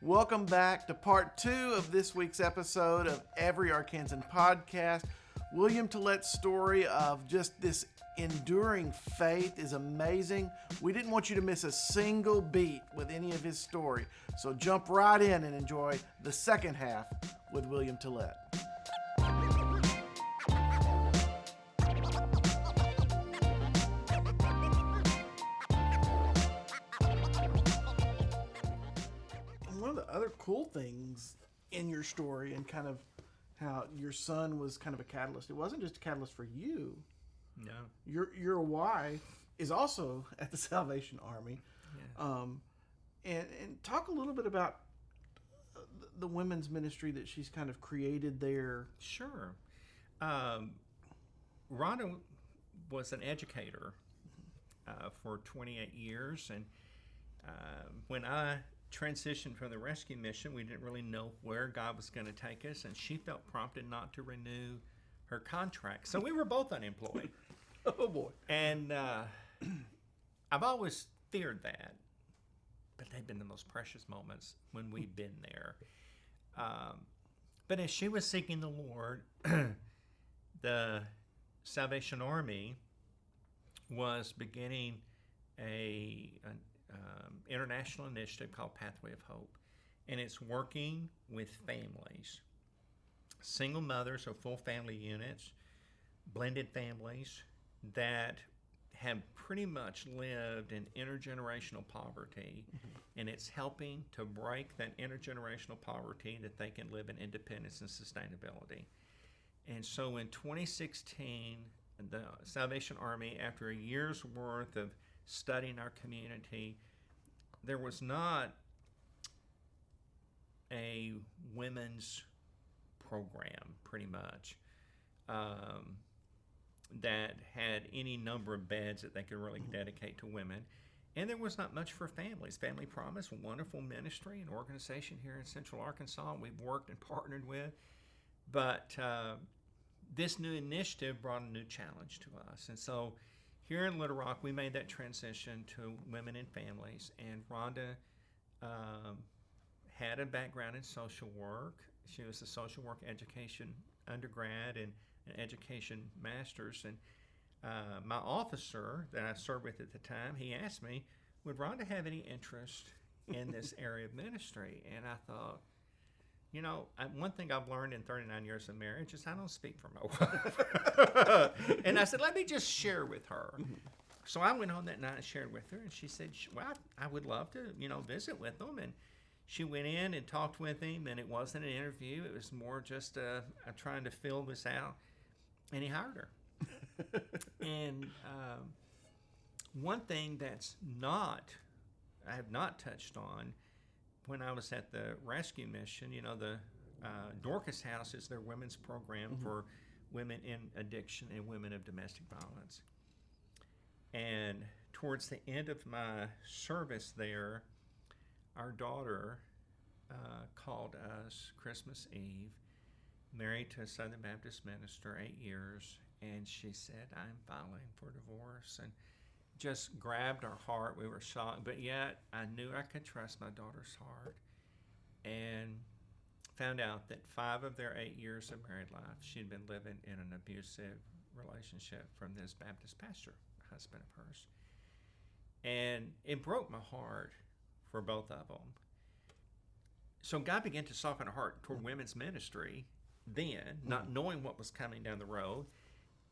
Welcome back to part 2 of this week's episode of Every Arkansan Podcast. William Tollett's story of just this enduring faith is amazing. We didn't want you to miss a single beat with any of his story. So jump right in and enjoy the second half with William Tollett. Other cool things in your story and kind of how your son was kind of a catalyst. It wasn't just a catalyst for you. No. Your wife is also at the Salvation Army. Yeah. And talk a little bit about the women's ministry that she's kind of created there. Sure. Rhonda was an educator for 28 years, and when I transitioned from the rescue mission, we didn't really know where God was going to take us, and she felt prompted not to renew her contract. So we were both unemployed. Oh boy. And I've always feared that, but they've been the most precious moments when we've been there. But as she was seeking the Lord, the Salvation Army was beginning an international initiative called Pathway of Hope, and it's working with families, single mothers or full family units, blended families that have pretty much lived in intergenerational poverty, and it's helping to break that intergenerational poverty that they can live in independence and sustainability. And so in 2016, the Salvation Army, after a year's worth of studying our community, there was not a women's program, pretty much, that had any number of beds that they could really dedicate to women. And there was not much for families. Family Promise, a wonderful ministry and organization here in Central Arkansas we've worked and partnered with. But this new initiative brought a new challenge to us. And so here in Little Rock, we made that transition to women and families, and Rhonda had a background in social work. She was a social work education undergrad and an education master's, and my officer that I served with at the time, he asked me, would Rhonda have any interest in this area of ministry? And I thought, you know, one thing I've learned in 39 years of marriage is I don't speak for my wife. And I said, let me just share with her. So I went home that night and shared with her, and she said, well, I would love to, visit with them. And she went in and talked with him, and it wasn't an interview. It was more just trying to fill this out. And he hired her. And one thing I have not touched on, when I was at the rescue mission, the Dorcas House is their women's program for women in addiction and women of domestic violence. And towards the end of my service there, our daughter called us Christmas Eve, married to a Southern Baptist minister, 8 years, and she said, I'm filing for divorce. And just grabbed our heart. We were shocked, but yet I knew I could trust my daughter's heart, and found out that 5 of their 8 years of married life, she'd been living in an abusive relationship from this Baptist pastor, husband of hers. And it broke my heart for both of them. So God began to soften our heart toward women's ministry then, not knowing what was coming down the road.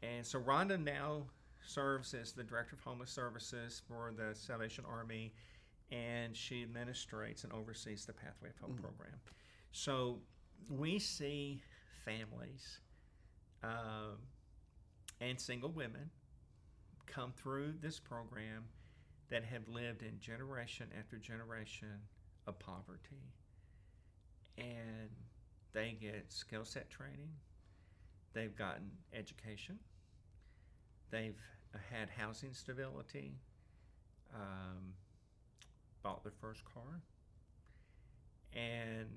And so Rhonda now serves as the Director of Homeless Services for the Salvation Army, and she administrates and oversees the Pathway of Hope program. So we see families and single women come through this program that have lived in generation after generation of poverty, and they get skill set training, they've gotten education, they've had housing stability, bought their first car, and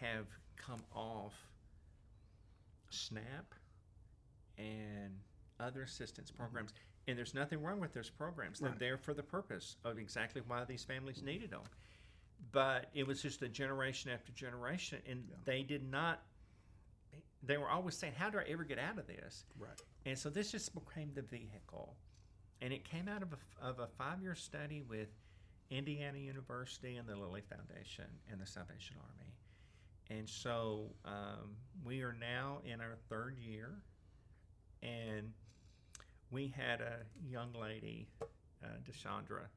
have come off SNAP and other assistance programs. And there's nothing wrong with those programs. They're there for the purpose of exactly why these families needed them. But it was just a generation after generation, and they were always saying, how do I ever get out of this? Right. And so this just became the vehicle. And it came out of a 5-year study with Indiana University and the Lilly Foundation and the Salvation Army. And so we are now in our 3rd year, and we had a young lady, Deshandra,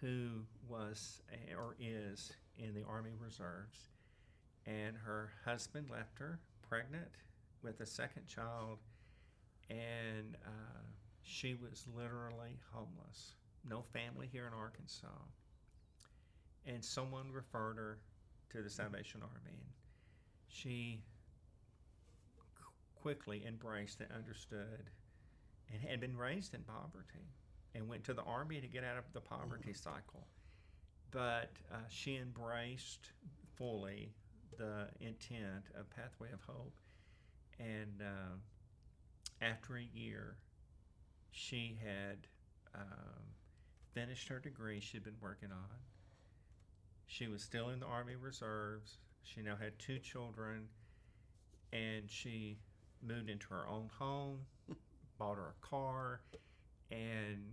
who was or is in the Army Reserves, and her husband left her pregnant with a 2nd child, and she was literally homeless, no family here in Arkansas. And someone referred her to the Salvation Army, and she quickly embraced and understood and had been raised in poverty and went to the Army to get out of the poverty cycle. But she embraced fully the intent of Pathway of Hope. And after a year, she had finished her degree she'd been working on. She was still in the Army Reserves. She now had 2 children, and she moved into her own home, bought her a car, and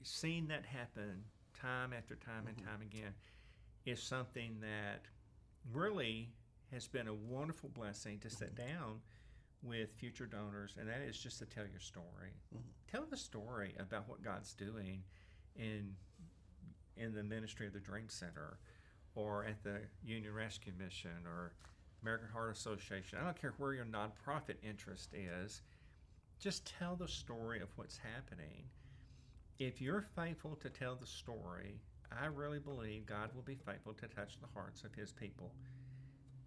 seeing that happen time after time and time again is something that really has been a wonderful blessing to sit down with future donors, and that is just to tell your story. Tell the story about what God's doing in the ministry of the Dream Center, or at the Union Rescue Mission, or American Heart Association. I don't care where your nonprofit interest is. Just tell the story of what's happening. If you're faithful to tell the story, I really believe God will be faithful to touch the hearts of His people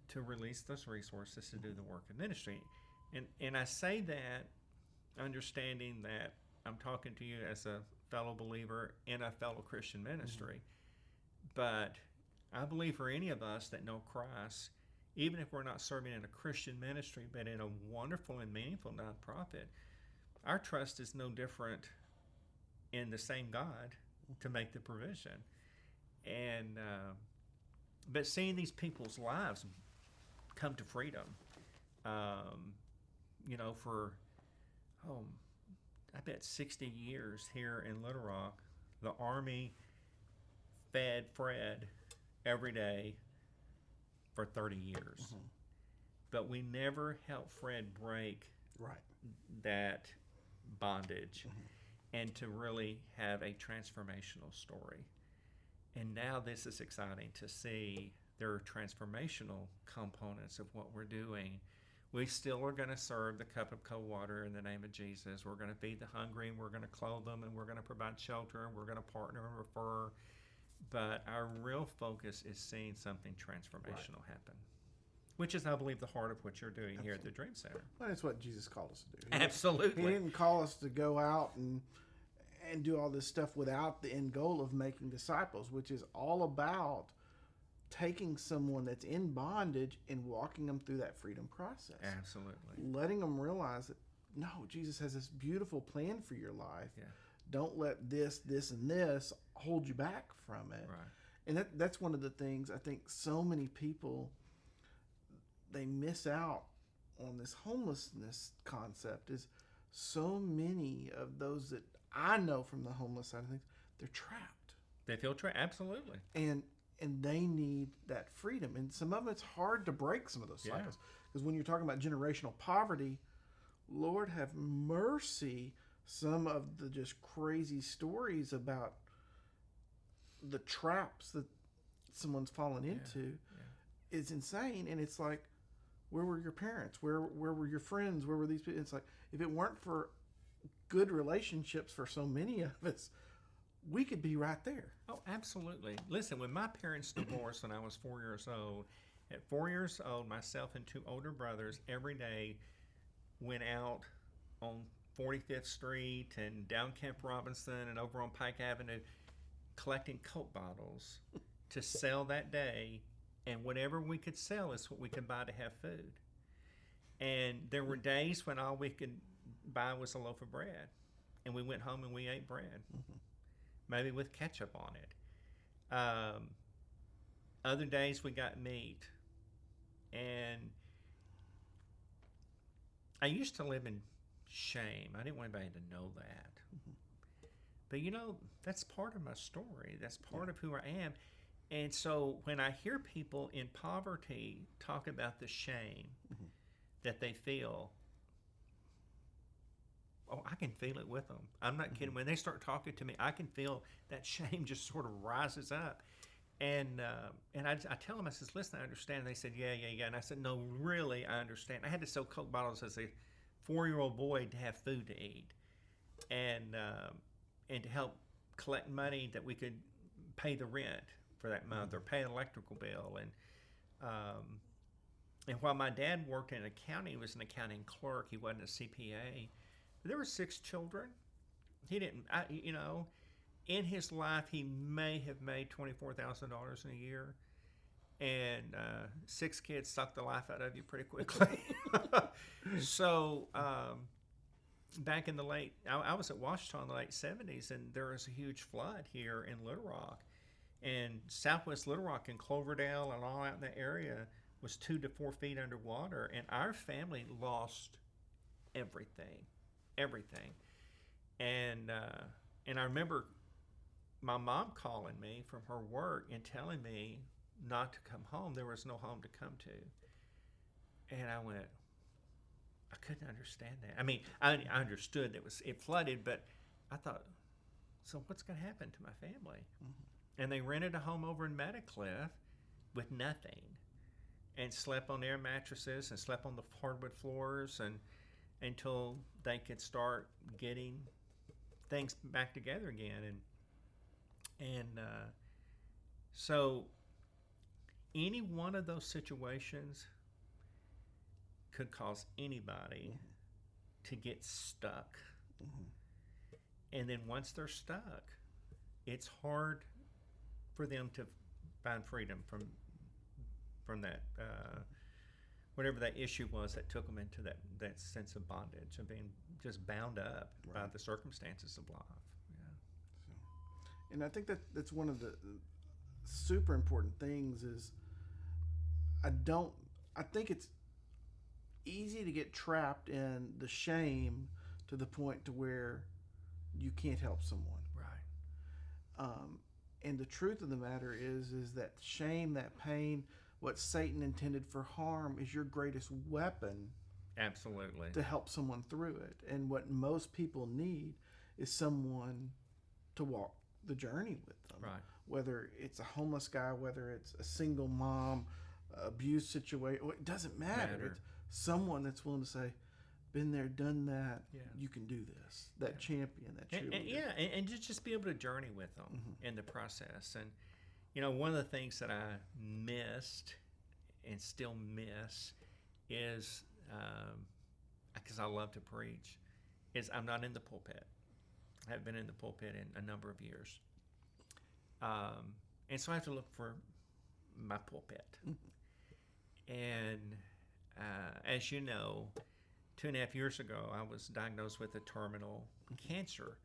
to release those resources to do the work of ministry. And I say that understanding that I'm talking to you as a fellow believer in a fellow Christian ministry. But I believe for any of us that know Christ, even if we're not serving in a Christian ministry, but in a wonderful and meaningful nonprofit, our trust is no different in the same God to make the provision. And but seeing these people's lives come to freedom, for I bet 60 years here in Little Rock, the Army fed Fred every day for 30 years. But we never helped Fred break that bondage and to really have a transformational story. And now this is exciting to see there are transformational components of what we're doing. We still are going to serve the cup of cold water in the name of Jesus. We're going to feed the hungry, and we're going to clothe them, and we're going to provide shelter, and we're going to partner and refer. But our real focus is seeing something transformational happen, which is, I believe, the heart of what you're doing here at the Dream Center. Well, that's what Jesus called us to do. Absolutely. He didn't call us to go out and do all this stuff without the end goal of making disciples, which is all about taking someone that's in bondage and walking them through that freedom process. Absolutely. Letting them realize that, no, Jesus has this beautiful plan for your life. Yeah. Don't let this, and this hold you back from it. Right. And that's one of the things I think so many people, they miss out on this homelessness concept. Is so many of those that I know from the homeless side of things, they're trapped. They feel trapped. Absolutely. And they need that freedom. And some of it's hard to break some of those cycles. Because when you're talking about generational poverty, Lord have mercy, some of the just crazy stories about the traps that someone's fallen into is insane. And it's like, where were your parents? Where were your friends? Where were these people? It's like, if it weren't for good relationships for so many of us, we could be right there. Oh, absolutely. Listen, when my parents divorced when I was 4 years old, at 4 years old, myself and 2 older brothers every day went out on 45th Street and down Camp Robinson and over on Pike Avenue collecting Coke bottles to sell that day. And whatever we could sell is what we could buy to have food. And there were days when all we could buy was a loaf of bread. And we went home and we ate bread. Maybe with ketchup on it. Other days we got meat. And I used to live in shame. I didn't want anybody to know that. Mm-hmm. But that's part of my story. That's part of who I am. And so when I hear people in poverty talk about the shame that they feel, I can feel it with them. I'm not kidding. When they start talking to me, I can feel that shame just sort of rises up. And I tell them, I says, listen, I understand. And they said, yeah. And I said, no, really, I understand. I had to sell Coke bottles as a 4-year-old boy to have food to eat, and to help collect money that we could pay the rent for that month or pay an electrical bill. And while my dad worked in accounting, he was an accounting clerk. He wasn't a CPA. There were 6 children. He didn't, in his life, he may have made $24,000 in a year, and 6 kids suck the life out of you pretty quickly. So back in the I was at Washita in the late 70s, and there was a huge flood here in Little Rock, and southwest Little Rock and Cloverdale and all out in that area was 2 to 4 feet underwater, and our family lost everything. And I remember my mom calling me from her work and telling me not to come home. There was no home to come to. And I went, I couldn't understand that. I mean, I understood that it flooded, but I thought, so what's going to happen to my family? Mm-hmm. And they rented a home over in Meadowcliff with nothing, and slept on air mattresses and slept on the hardwood floors until they could start getting things back together again. And so any one of those situations could cause anybody to get stuck. And then once they're stuck, it's hard for them to find freedom from that whatever that issue was that took them into that sense of bondage, of being just bound up by the circumstances of life. And I think that's one of the super important things is I think it's easy to get trapped in the shame to the point to where you can't help someone. Right. And the truth of the matter is that shame, that pain, what Satan intended for harm is your greatest weapon. Absolutely. To help someone through it. And what most people need is someone to walk the journey with them. Right. Whether it's a homeless guy, whether it's a single mom, abuse situation, it doesn't matter. It's someone that's willing to say, been there, done that, you can do this. That champion, that cheerleader. And just be able to journey with them in the process. And, one of the things that I missed and still miss is, because I love to preach, is I'm not in the pulpit. I haven't been in the pulpit in a number of years. And so I have to look for my pulpit. And as you know, 2.5 years ago, I was diagnosed with a terminal cancer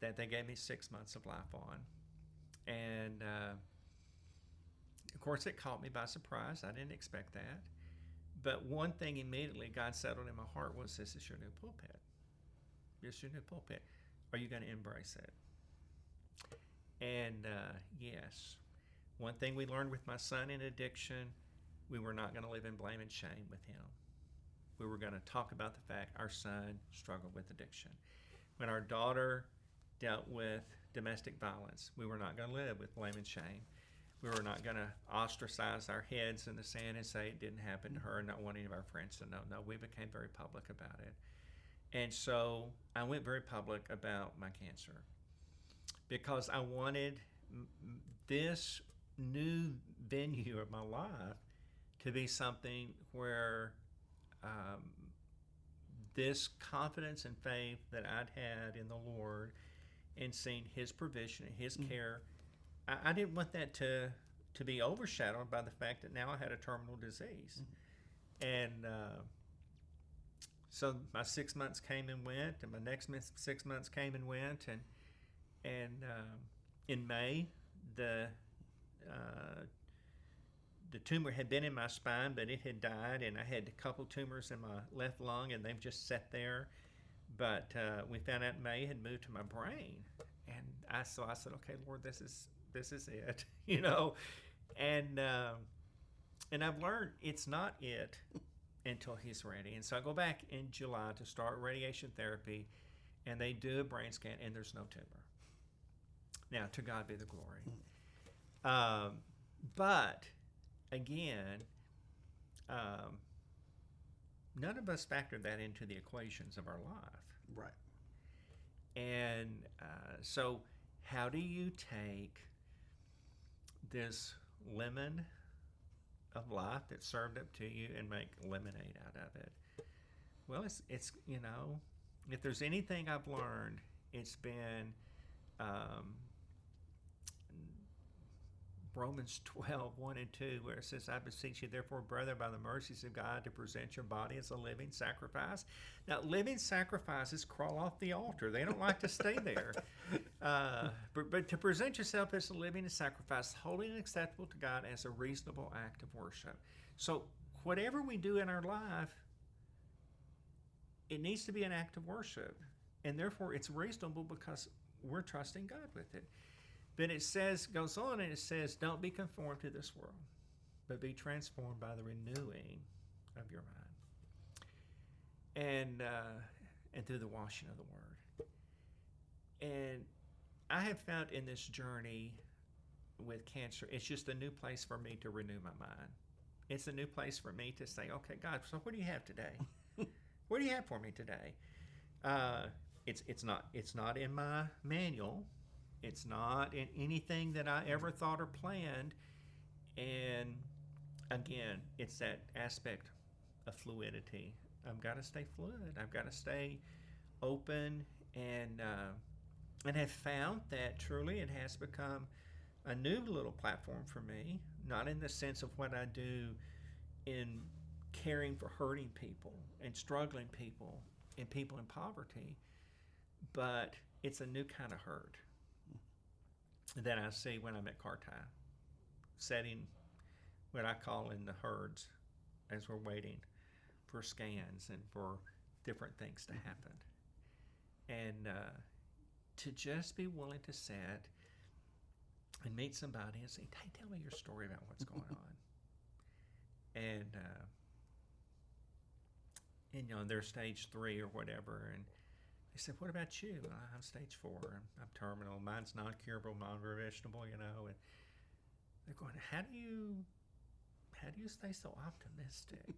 that they gave me 6 months of life on. And of course, it caught me by surprise. I didn't expect that. But one thing immediately God settled in my heart was, this is your new pulpit. This is your new pulpit. Are you going to embrace it? And yes. One thing we learned with my son in addiction, we were not going to live in blame and shame with him. We were going to talk about the fact our son struggled with addiction. When our daughter dealt with domestic violence, we were not going to live with blame and shame. We were not going to ostracize our heads in the sand and say it didn't happen to her and not want any of our friends to know. No, we became very public about it. And so I went very public about my cancer because I wanted this new venue of my life to be something where this confidence and faith that I'd had in the Lord and seen His provision and His care, I didn't want that to be overshadowed by the fact that now I had a terminal disease. And so my 6 months came and went, and my next 6 months came and went, and in May, the the tumor had been in my spine, but it had died, and I had a couple tumors in my left lung, and they've just sat there. But we found out May had moved to my brain, and I said, okay, Lord, this is it, you know, and I've learned it's not it until He's ready. And so I go back in July to start radiation therapy, and they do a brain scan, and there's no tumor. Now, to God be the glory. But again, none of us factored that into the equations of our life. Right. And so how do you take this lemon of life that's served up to you and make lemonade out of it? Well, it's you know, if there's anything I've learned, it's been Romans 12:1-2, where it says, I beseech you, therefore, brethren, by the mercies of God, to present your body as a living sacrifice. Now, living sacrifices crawl off the altar. They don't like to stay there. But to present yourself as a living sacrifice, holy and acceptable to God as a reasonable act of worship. So whatever we do in our life, it needs to be an act of worship. And therefore, it's reasonable because we're trusting God with it. But it says, goes on, and it says, don't be conformed to this world, but be transformed by the renewing of your mind, and through the washing of the Word. And I have found in this journey with cancer, it's just a new place for me to renew my mind. It's a new place for me to say, okay, God, so what do you have today? What do you have for me today? It's not in my manual. It's not in anything that I ever thought or planned. And again, it's that aspect of fluidity. I've got to stay fluid. I've got to stay open, and have found that truly it has become a new little platform for me, not in the sense of what I do in caring for hurting people and struggling people and people in poverty, but it's a new kind of hurt that I see when I'm at Carti, setting what I call in the herds as we're waiting for scans and for different things to happen. And to just be willing to sit and meet somebody and say, hey, tell me your story about what's going on. And you know, they're stage 3 or whatever, and they said, what about you? I'm stage 4. I'm terminal. Mine's non-curable, non-reversible, you know. And they're going, how do you stay so optimistic?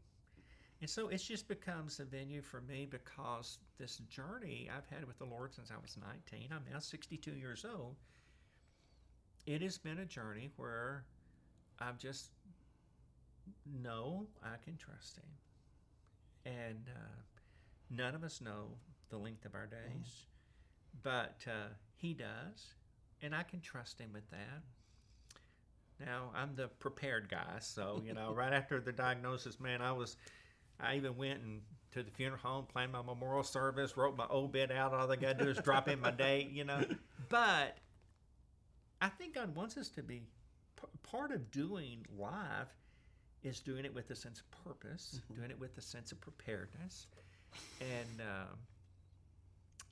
And so it just becomes a venue for me, because this journey I've had with the Lord since I was 19, I'm now 62 years old. It has been a journey where I've just know I can trust Him. And none of us know the length of our days, but He does, and I can trust Him with that. Now, I'm the prepared guy, so, you know, right after the diagnosis, man, I even went to the funeral home, planned my memorial service, wrote my obit out. All they got to do is drop in my date, you know. But I think God wants us to be, part of doing life is doing it with a sense of purpose, doing it with a sense of preparedness.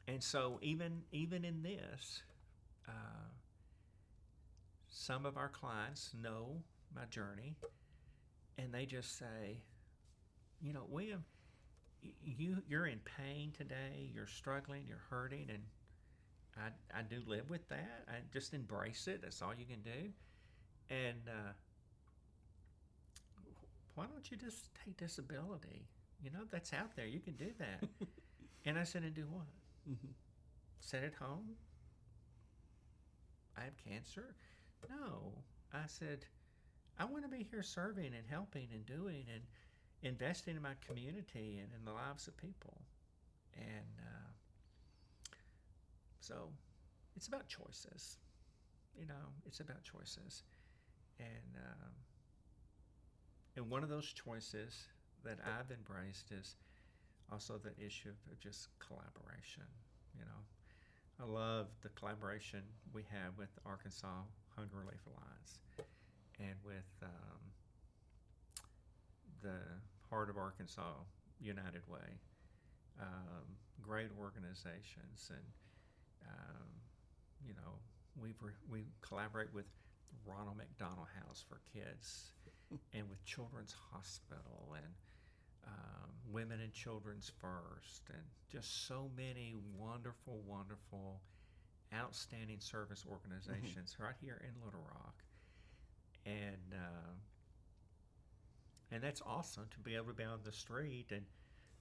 And so even in this, some of our clients know my journey, and they just say, you know, William, you're in pain today, you're struggling, you're hurting, and I do live with that. I just embrace it. That's all you can do. And why don't you just take disability? You know, that's out there. You can do that. And I said, and do what? Sit at home? I have cancer? No. I said, I want to be here serving and helping and doing and investing in my community and in the lives of people. And so it's about choices. You know, it's about choices. And one of those choices that I've embraced is also the issue of just collaboration. You know, I love the collaboration we have with Arkansas Hunger Relief Alliance. and with the Heart of Arkansas United Way. Great organizations, and we collaborate with Ronald McDonald House for Kids, and with Children's Hospital, and Women and Children's First, and just so many wonderful, wonderful, outstanding service organizations right here in Little Rock, and that's awesome to be able to be on the street and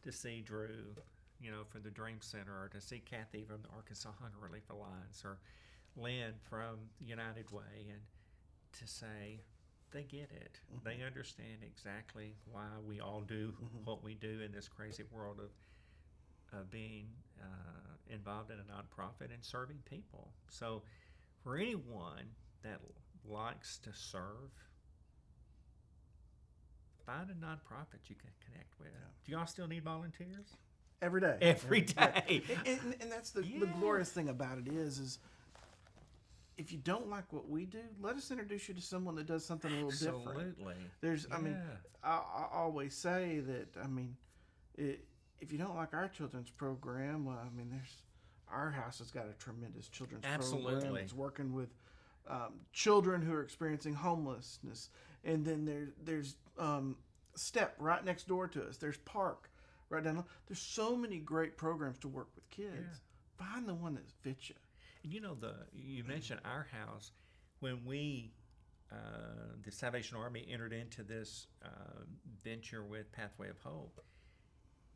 to see Drew, from the Dream Center, or to see Kathy from the Arkansas Hunger Relief Alliance, or Lynn from the United Way, and to say they get it. They understand exactly why we all do what we do in this crazy world of being involved in a nonprofit and serving people. So for anyone that likes to serve, find a nonprofit you can connect with. Yeah. Do y'all still need volunteers? Every day. Every day. And that's the glorious thing about it is if you don't like what we do, let us introduce you to someone that does something a little different. Absolutely. I always say that, if you don't like our children's program, our house has got a tremendous children's program. It's working with children who are experiencing homelessness. And then there's STEP right next door to us. There's Park right down. There's so many great programs to work with kids. Yeah. Find the one that fits you. You mentioned our house. When we, the Salvation Army, entered into this venture with Pathway of Hope,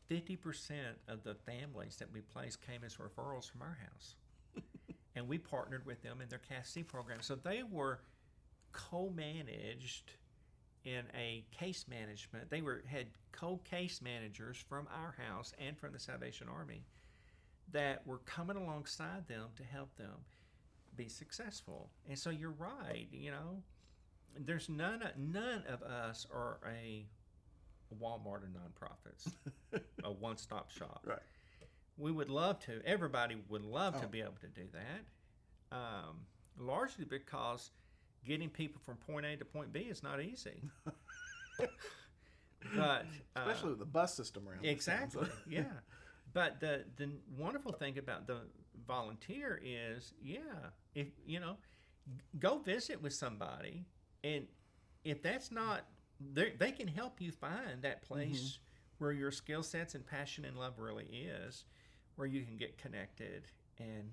50% of the families that we placed came as referrals from our house. And we partnered with them in their CAF-C program. So they were co-managed in a case management. They had co-case managers from our house and from the Salvation Army that were coming alongside them to help them be successful. And so you're right, there's none of us are a Walmart of nonprofits, a one-stop shop. Right. We would love to. Everybody would love to be able to do that, largely because getting people from point A to point B is not easy. But especially with the bus system around. Exactly. Yeah. But the wonderful thing about the volunteer is, if go visit with somebody, and if that's not, they can help you find that place where your skill sets and passion and love really is, where you can get connected and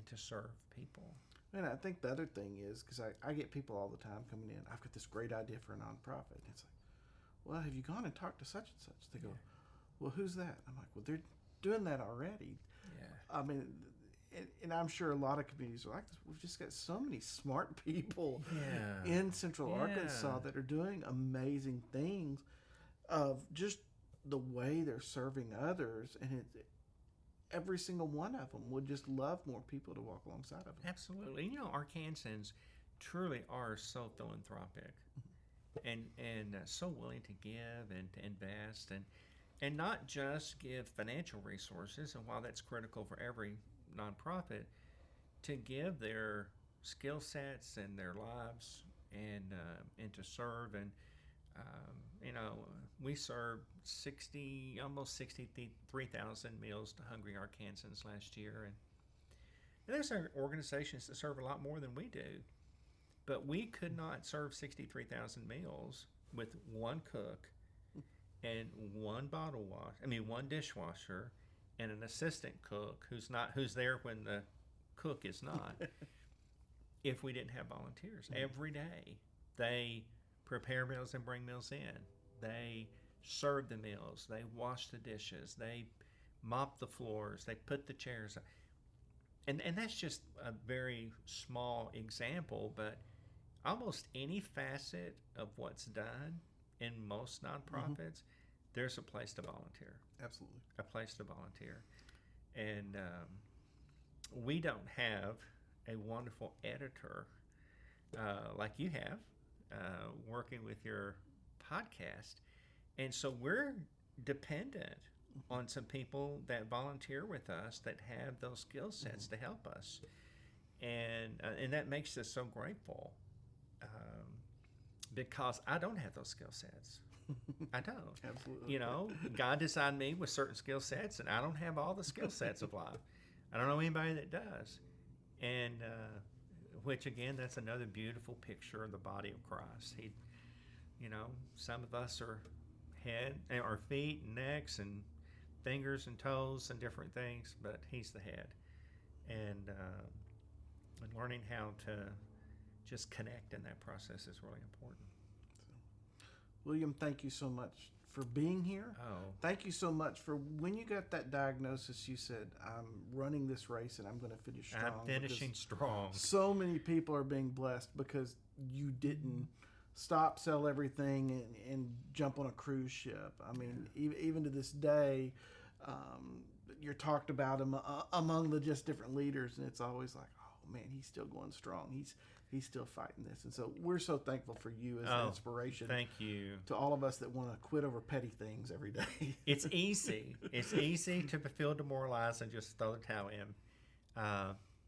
to serve people. And I think the other thing is, because I get people all the time coming in, I've got this great idea for a nonprofit. And it's like, well, have you gone and talked to such and such? They go, well, who's that? I'm like, well, they're doing that already. Yeah. And I'm sure a lot of communities are like this. We've just got so many smart people in Central Arkansas that are doing amazing things of just the way they're serving others. And every single one of them would just love more people to walk alongside of them. Absolutely. Arkansans truly are so philanthropic and so willing to give and to invest and not just give financial resources, and while that's critical for every nonprofit, to give their skill sets and their lives and to serve. And we served almost 63,000 meals to hungry Arkansans last year, and there's organizations that serve a lot more than we do, but we could not serve 63,000 meals with one cook and one one dishwasher and an assistant cook who's there when the cook is not. If we didn't have volunteers every day, they prepare meals and bring meals in. They serve the meals. They wash the dishes. They mop the floors. They put the chairs up. And that's just a very small example, but almost any facet of what's done in most nonprofits, there's a place to volunteer. Absolutely. A place to volunteer. And we don't have a wonderful editor like you have working with your podcast. And so we're dependent on some people that volunteer with us that have those skill sets to help us. And that makes us so grateful. because I don't have those skill sets. I don't. Absolutely. You know, God designed me with certain skill sets, and I don't have all the skill sets of life. I don't know anybody that does. And which, again, that's another beautiful picture of the body of Christ. He, you know, some of us are head, or feet and necks and fingers and toes and different things, but he's the head. And learning how to just connect in that process is really important. William, thank you so much for being here. Oh. Thank you so much for when you got that diagnosis, you said, I'm running this race and I'm going to finish strong. I'm finishing strong. So many people are being blessed because you didn't stop, sell everything, and jump on a cruise ship. I mean, even to this day, you're talked about among the just different leaders, and it's always like, oh man, he's still going strong. He's still fighting this. And so we're so thankful for you as an inspiration. Thank you. To all of us that want to quit over petty things every day. It's easy. It's easy to feel demoralized and just throw the towel in.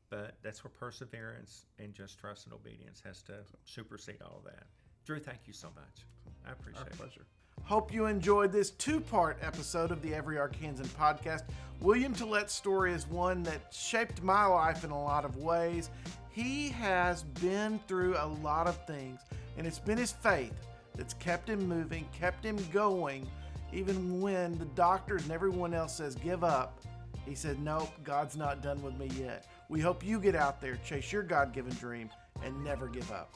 But that's where perseverance and just trust and obedience has to supersede all of that. Drew, thank you so much. I appreciate it. Our pleasure. Hope you enjoyed this two-part episode of the Every Arkansan podcast. William Tollett's story is one that shaped my life in a lot of ways. He has been through a lot of things, and it's been his faith that's kept him moving, kept him going, even when the doctors and everyone else says, give up. He said, nope, God's not done with me yet. We hope you get out there, chase your God-given dream, and never give up.